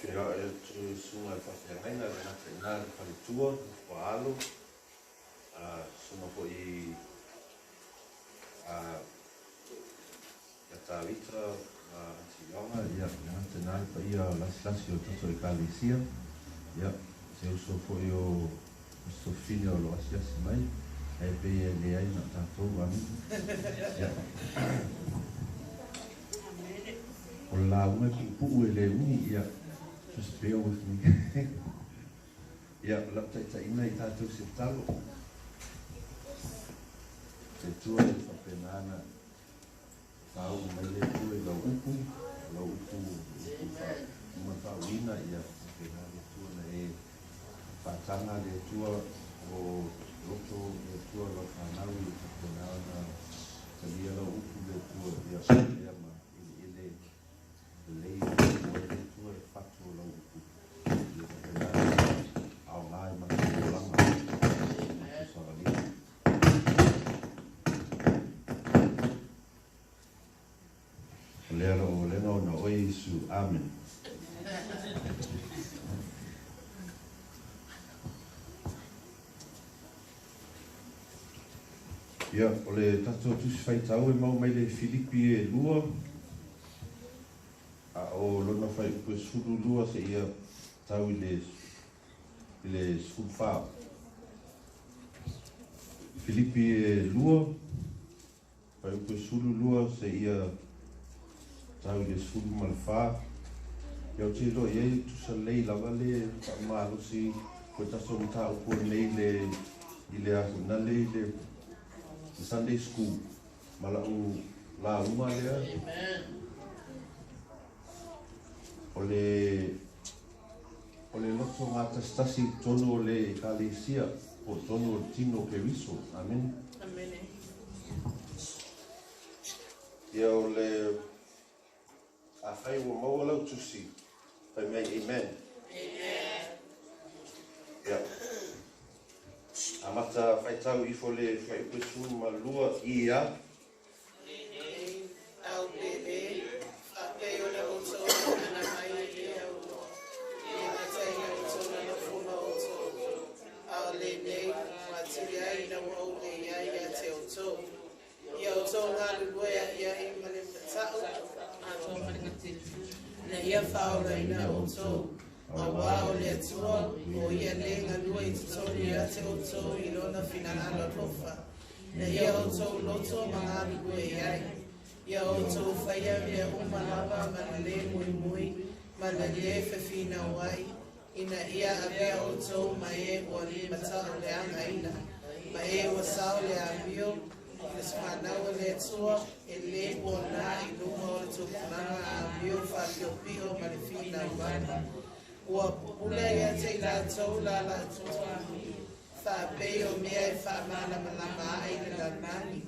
Ja, tu sunga faiaina le na palitua o alo sunga po I Talita Tionga ia na pa ia lasi o tato ekalisia ia se uso po io Sofia lo asiasi mai e pe le ai na tato ami ia o la una pu le uni ia just bear with me ia la ta ina I tato se talo se tua e fapenana tau mai le tue la upu ma faiaina ia fapenana le tua na e fatanga le tua o roto le tua la fanau le fapenana talia la upu le tua ia ma ile le tua e fatu la upu ia fapenana au ngai ma le langa Lero leno na oi su amen. Ia, ole tato tusi fai tau e mau mai le Filipi e lua. A o lona fai upe sulu lua se ia tau I le sulu faa. Filipi e lua. Fai upe sulu lua se ia tau le sulu malfa ia te ro ia tu sa lei lava le malo si ko ta so ta ko lei le ile a na le Sunday school mala u la uma le amen ole loto ngata stasi tono le kalesia o tono tino ke viso amen amen ia ole a fai o mau lau tusi. Fai mai amen. Amen. Ia. A mata fai tau I fole fai upesu ma lua ia. Au bebe. A pei o le oto. Ana mai e au no. Ia matai na oto na na fuma oto. Au le nei. Matiri ai na wau le ia ia te oto. Ia oto ngā luluea ia I male matau. Na ia faiaina o tō, a wā o le atua, o ia le nganua I tutoni a te o tō I lona finalalo tofa. Na ia o tō loto mga alugua iai. Ia o tō whaia mea umalawa mana le mui, mana le fefina wai. Ina ia a mea o tō ma e o li matao le angaina. Ma e o sao le ambio, Nes whanau le tua e le bona I lunga o le tupunanga a mio whapio pio ma le whina wana. Ua pupule ia te la tau la tua. Whapei o mea e whamana malama ai le la nani.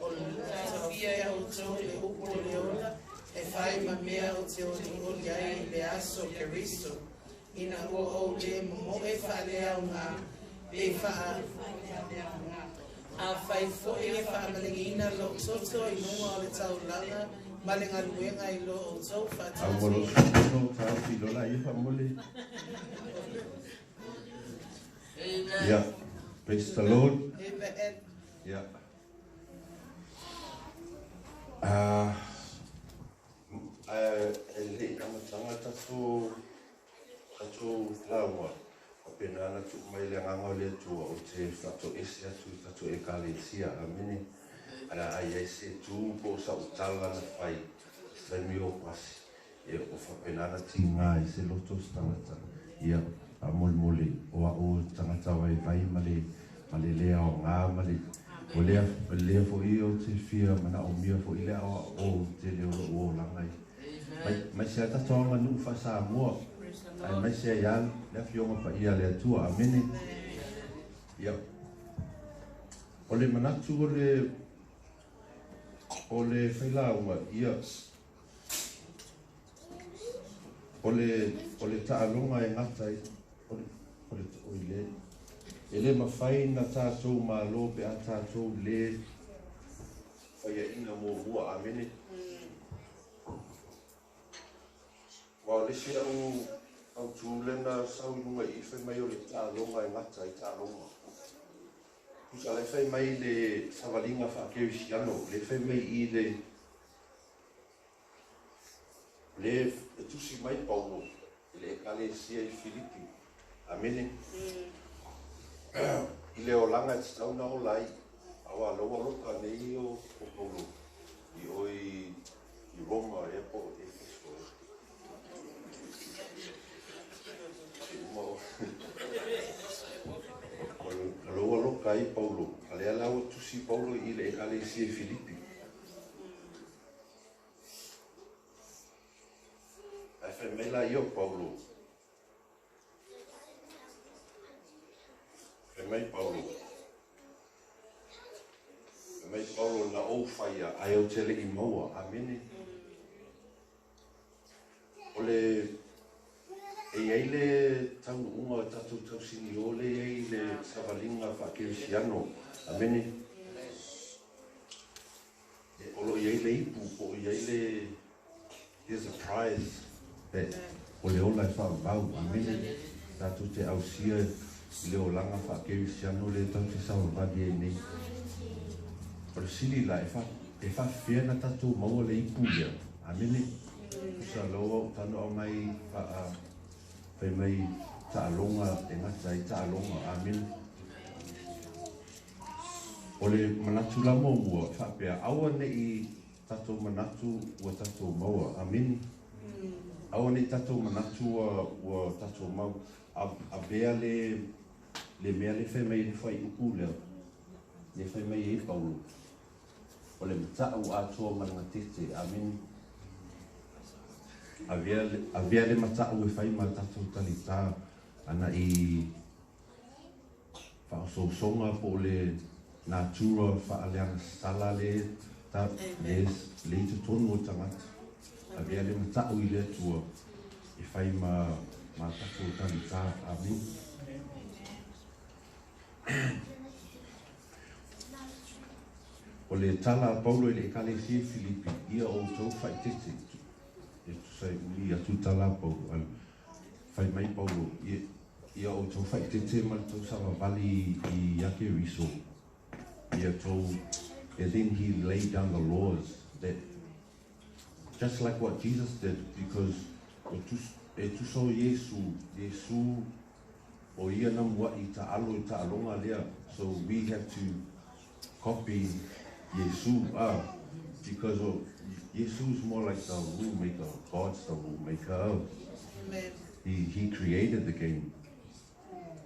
O le tawhia e au tau le upo le ola. E whai ma mea o te oli ai le aso ke riso. Ina o le mo e whalea o ngā. E wha a fai foi e whaamalingina lo toto I nunga o le taulanga malinga luenga I lo o tau whatatu. A molo no tau whilola I whamole. Yeah, praise the Lord. Amen. Yeah. Ele amatanga tatu lawa. Pena na tu mai le nganga le tu o te fato ese tu e kalesia amene ala ai se tu po sa utala na fai mi o pasi e o fa pena na tinga I se loto stangata ia a mol o tangata vai male le o nga male o le fo I o te fia mana o mia fo I le o te le o la mai se ta tonga nu fa sa mo ai mai se ia le fionga pa ia le tua amene ia ole manatu ole faila uma ia ole ta longa e ngata ole ele mafai na tatou malo pe a tatou le faiaina muamua amene wa le sia Au tūlena sau inunga I whai mai o le tālonga e ngata I tālonga. Kusa le whai mai le savalinga whakeu siano, le whai mai I le tusi mai Paulo, le ekalesia I Filipi. Amene. I le olanga e tauna o lai, awa loa loka nei o Paulo. I oi I Roma e po e Efeso. Loa loka I Paulo, ale ala o tusi Paulo I le ekalesia I Filipi. Ai whai mai la I o Paulo. Mai Paulo na o whaia ai au tele I maua, amene. Ole ei le tau unga tatu tau sini ole ei le savalinga whakeu siano, amene. Olo ei le ipu, o ei le there's a prize that ole ola I whakau, amene. Tatu te au sia leo langa whakeu siano le tau te sawa vadi e nei. Pero sili la e fa whiana tatu maua le ipu ia. Amene. Kusa loa tano au mai whai mai taalonga e ngata I taalonga. Amene. O le manatu la mua whapea awa ne I tatu manatu ua tatu maua. Amene. Awa ne tatu manatu ua tatu mau. A bea le mea le whai mai le whai uku leo. Le whai mai e Paulo. O le matau atoa maranga tete. Amen. A vea le matau e whai ma tatou talita. Ana I whaososonga po le natura whaaleanga sala le le I te tonu o tangata. A vea le matau I le tua. E whai ma tatou talita. Amen. O le tala Paulo I le ekalesia Filipi, ia o tau whai tete. E tu sai ui atu tala Paulo, whai mai Paulo, ia o tau whai tete ma le tau sawa vali I ake riso. Ia tau, and then he laid down the laws that, just like what Jesus did, because e tu so Yesu, o ia na mua I ta'alonga lea, so we have to copy Yesu, because Yesu is more like the rule maker. God's the rule maker. Amen. He created the game.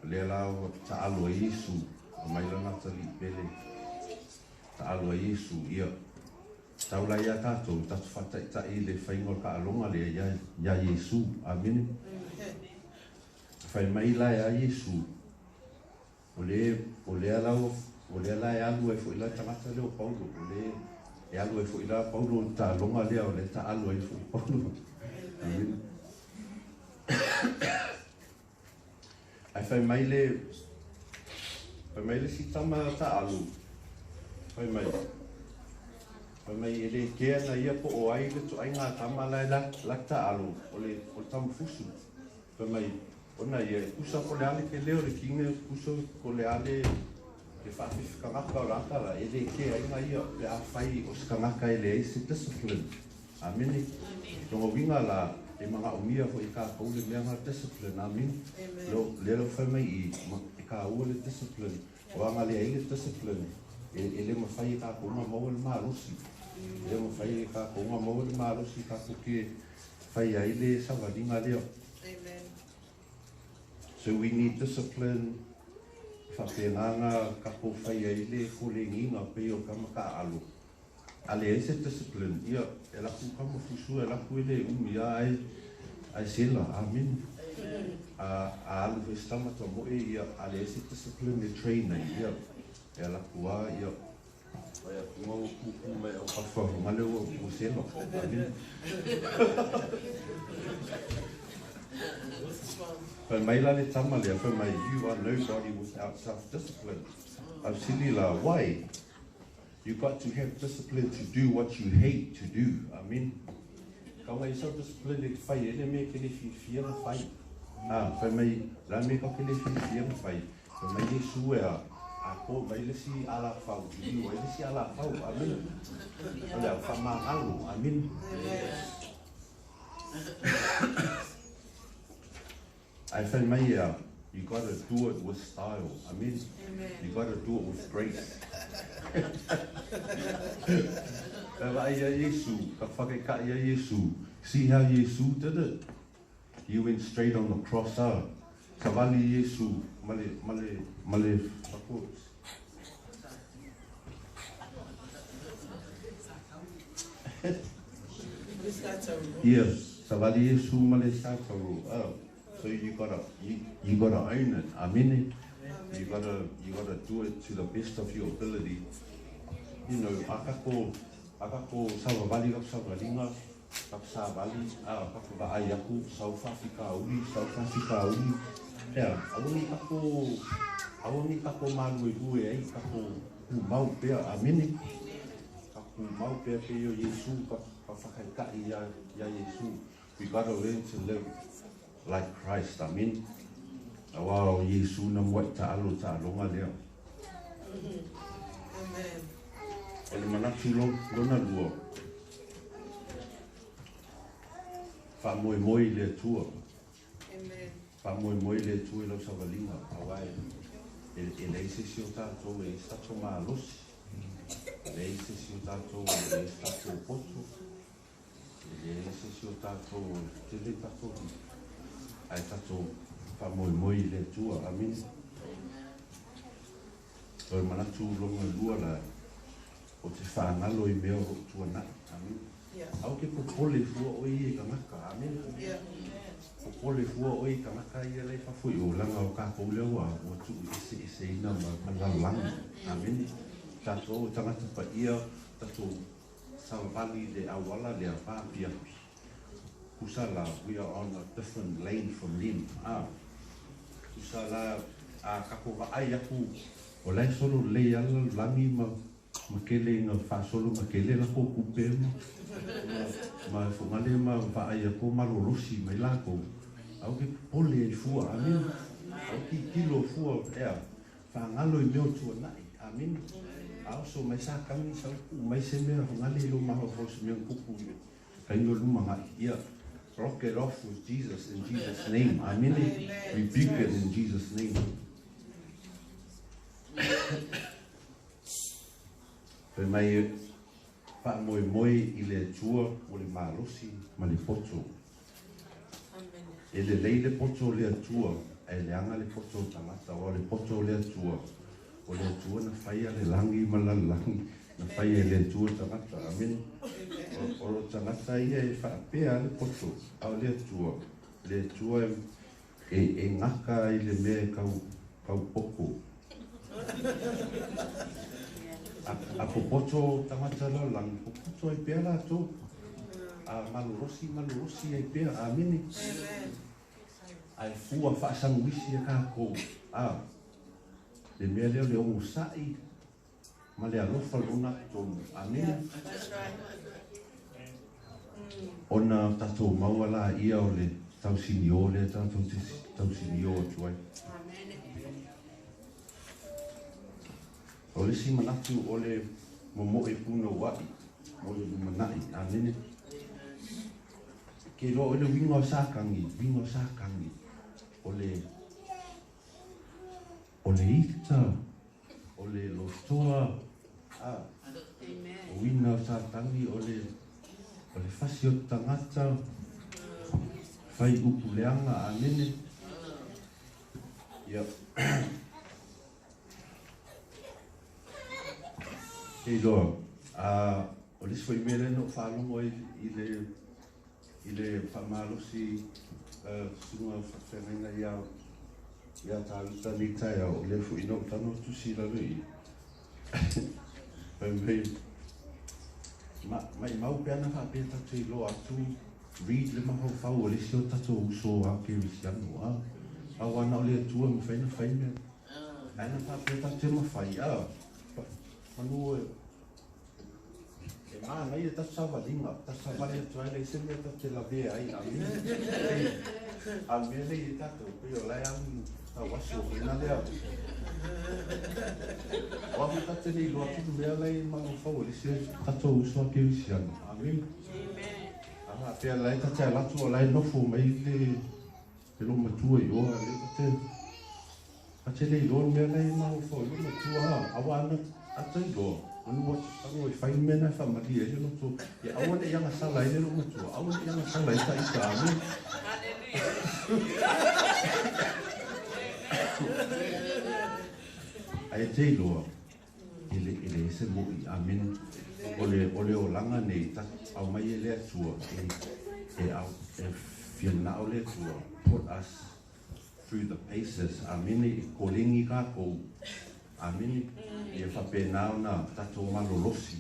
Lea lao ta'alo Yesu, o mai lana tali pele. Ta'alo Yesu, ia. Taula ia tatou, tatu whata I tai le whaingo ka alonga lea ia Yesu. Amen. Whai mai la ia Yesu. O lea lao o le ala e alu e fwila tangata leo Paulo, o le e alu e fwila Paulo ta longa lea o le ta alu e fwila Paulo. Amen. Ai whai mai le si tama ta alu. Whai mai e le kea na ia po o ai le to ai ngā tama lai la ta alu, o le tamu fusu. Whai mai, ona ia, kusa ko le ale ke leo le kinga, kusa ko le ale le whaafifkangaka o rātara, e le ke ainga ia le a whai o skangaka e le eise discipline. Amene. Tonga winga la e mga umia fo I ka kaule mea ngā discipline. Amen. Lelo whai mai I ka ua le discipline. O anga le aile discipline. E le mawhai I ka konga maua le maarusi. E le mawhai I ka konga maua le maarusi ka kuke whai aile sawalinga leo. Amen. So we need discipline. Whapenganga kapo whai aile ko le nginga pe o kamaka alu. Ale ese discipline, ia e laku kama fusu e laku ele ia ai sela, amen. A alu vestama to mo ia ale ese discipline e trainer ia e laku ia vai a mo ku me o pafa male o sela, amen. But mai la le tama le fa mai you are nobody without self-discipline. Absolutely, why? You got to have discipline to do what you hate to do. Amen. Kau ngai self-discipline le fai ele me ke le fia na fai. Fai mai, la me ka kele Filipi ang fai. Fai mai Yesu ako mai le si ala fau. Iu ai le si ala fau. Amin. Ole au whamangalo. Amin. Ai fai mai you gotta do it with style. Amen. You gotta do it with grace. Kaya ia Yesu, ka whakeka ia Yesu. See how Yesu did it. You went straight on the cross. Ka wali Yesu, male whakots. Yes, sa wali Yesu male sātaru. So you gotta own it. Amen. You gotta do it to the best of your ability. You know, akako savavali ka savalinga, ka savali, kako vai aku saufafika uli. Yeah, awoni kako malu ibu ai kako mau pea. Amen. Kako mau pea pe yo Yesu ka whakaika ya Yesu. We gotta learn to live like Christ. Amen. Wow, Yesu na mwai ta'alonga leo. Amen. Ele manatu lona lua. Fa moi le tua. Amen. Fa moi le tua lo savalinga. Awai. Ele se si o tato e stato malos. Ele se si o tato e stato poto. Ele se si o tato te le tato. Ai tato fa moi le tua. Amin. O manatu longa lua la. O te whāngalo I mea o tuana. Amen. Au ke popole fua oi e kanaka. Amen. Popole fua oi kanaka I alei whafui o langa o kākou leo a o tu ese ina mangalang. Amen. Tato o tangata pa ia, tato savavali le awala le a pāpia. Kusala, we are on a different lane from them. Kusala, kako vaai aku, o lai solo le ala langi makele nga whaasolo makele la ko kupe ma whungale ma whaai ako marorosi mai lako au ke pole I fua, amen. Au ki kilo fua whaangalo I meo tua nai, amen. Au so mai sa kami sa mai se mea whungale ilo maho hos mea kuku kaino lumanga ia. Rock it off with Jesus in Jesus' name, amen. Rebuke it in Jesus' name. Pe mai pa moi I le tua o le malosi ma le poto. E le lei le poto le tua, e le anga le poto tangata o le poto le tua. O le tua na whaia le langi ma la langi, na whaia le tua tangata, amen. O lo tangata ia e whaapea le poto, au le tua. Le tua e ngaka I le mea kau poko. A popoto tangata la lang, popoto I pea la to. A malurosi I pea, amen. Ai fua whaasanguisi a kako. Le mea leo le ongo sai. Ma le alofa luna tonu, amen. Ona tato mauala ia o le tausini o le tausini o tuai. O le si manatu o le momo e puno wai, o le manai, amen. Ke lo o le wingo sākangi, o le ita, o le lotoa, o wingo sākangi, o le whasi o tangata, whai upuleanga, amen. Ia. Hei loa, o le swai mele no whalongo I le whamalosi sunga whawhenga ia tāwita ni tai o le fu ino tano tusi la rui. Mai mau peana whapea tatu I loa atu, read le maho whau o le sio tatu uso a ke wisianu. Awana o le atua ma whaina whaina. Ana whapea tatu ma whai. Manu Mana ia tasava linga, tasava le tuai se me te la vea ai ami. Ami le i tato, pio lai ami ta waso ina lea. Wahu tate ni loa tu mea lai mango fau le se tato usua ke usian. Ami. Anga pia lai tate alatu o lai nofu mai le lo matua i oa le tate. Tate le i loa mea lai mango fau lo matua awa ana ate i loa. Anu aku fai mena fa mari e no tu ya awan e yang sala ile no tu awan e yang sala ita ita ami ai te lo ile se mo amin ole o langa nei ta au mai ele tu au fiona ole tu put us through the paces amin kolingi ka ko amin e fa pena na tato malolosi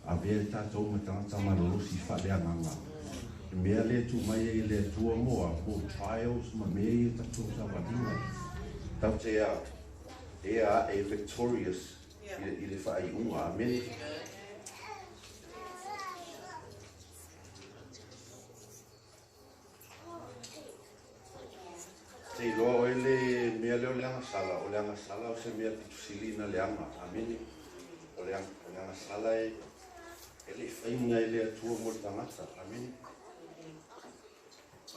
a ver tato matata malolosi fa le manga me le tu mai le tu mo trials ma me tato sa vadinga taute a victorious ile fa ai amin Te loa ele mea leo leanga sala o se mea pitusilina leanga, amini. O leanga sala ele whainga ele atua mo le tangata, amini.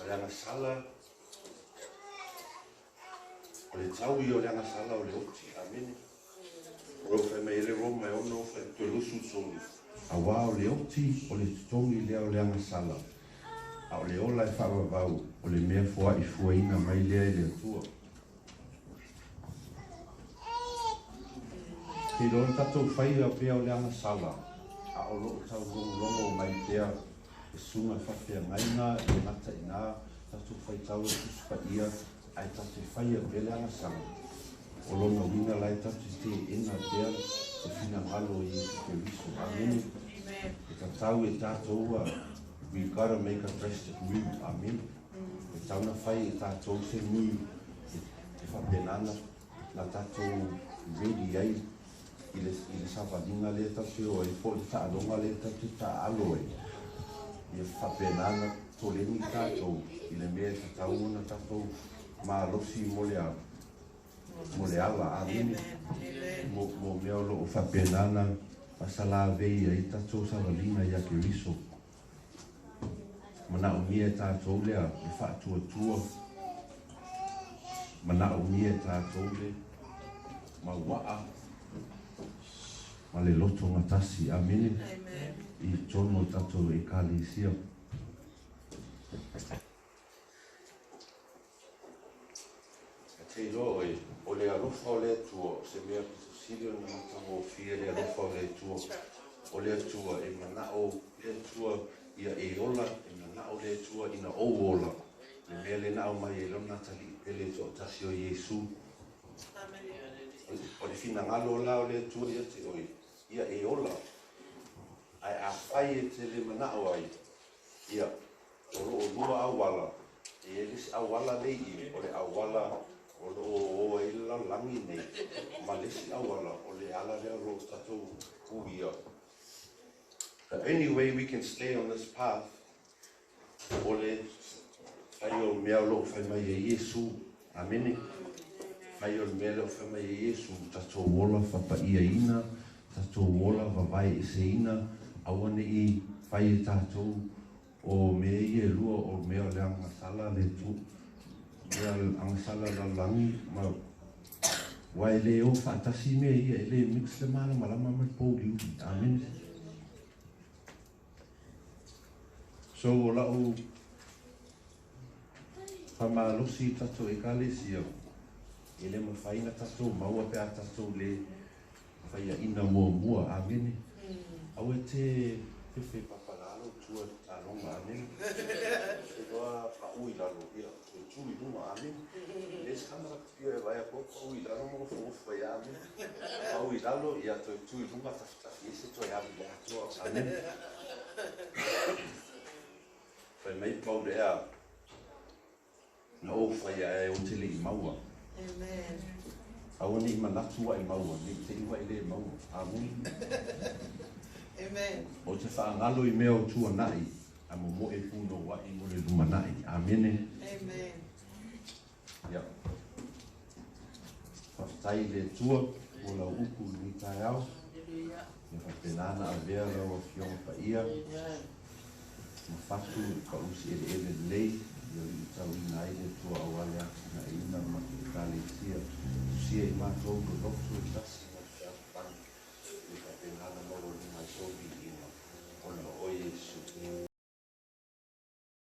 O leanga sala, o le taui o leanga sala o le oti, amini. O whai mai ele roma e ono whai tue lusu tongi. A wā o le oti o le tongi lea o leanga sala. A o le ola e whawawau, o le mea fua i fuaina mai lea i le atua. Te roa tatou whai a pia o le anga sala, a o loo tau longo mai pia e sunga whawhia ngaina, e ngata i nā, tatou whai tau e kuspa ia, ai tatou whai a pia le anga sala. O longa wina lai tatou te ena pia, e whina ngalo i te riso. Amen. E tatau e tatou we've got to make a drastic move, amen. E tauna whai e tātou se move, e whapenana, na tātou ready ai, i le sawhaninga le tātou, e po i tāronga le tātou tā alo e. I whapenana toleni tātou, i le mea tātou na tātou maalosi mo le ala, amen. Mo mea lo o whapenana, pasala vei ai tātou sawhaninga ia ke riso. Mana o mia tātou lea, e whaatua. Mana o mia tātou le, ma waa, ma le loto ngatasi, amen. I tono tātou e kāli sia. Te ro o le alofa o le atua, se mea pitusilo na matango fia le alofa o le atua. O le atua e mana o le atua ia e ola, e mana o le tua ina o ola. Le mea le nao mai e lona tali pele to tasi o Iesu. O le fina ngalo la o le tua ia te oi. Ia e ola. Ai a whai e te le mana o ai. Ia o lo o lua awala. E lisi awala le i. O le awala o lo o e la langi nei. Ma lisi awala o le ala lea ro tatou uia. The only way we can stay on this path, ole whai o mea lo whai mai e Iesu, amene. Whai o mea lo whai mai e Iesu, tato wola whapaiaina, tato wola wawai e se ina, awane i whai e tato o mea i e lua o mea le angasala le tu, mea angasala la langi, ma wai le o whaatasi mea i e le mix le mana malama mai pōgi ui, amene. So o lau whamalosi tatou e kālesia, e le mawhaina tatou, maua pēr tatou le faiaina muamua, amene. Au e te whiwhi papalalo tua tāronga, amene. E roa paui lalo, ia, e tui numa, amene. E skamara pia e vai a po, paui lalo mo fufa ia, amene. Paui lalo, ia, tui numa tafitafi, ese toi amene, amene. Whai mai pau rea na o whaia e o tele i maua. Amen. Awa ni manatua i maua, ni te iwa i le maua. Amen. Amen. O te whaangalo I mea o tua nai, a mo mo e puno wa I mo le luma nai. Amen. Amen. Ia. Whaftai le tua, o lau upu ni tai au. Hallelujah. Ia whapenana a vea lau a fionga pa ia. Ma fatu pa usi ele lei. Ia I tau I nai le tua awale aki na ina ma ki kale tia. Sia I mātou ko noktu I tasi na whiawhang. Ia whapenana moro ni mai sobi ina. Ona o Yesu.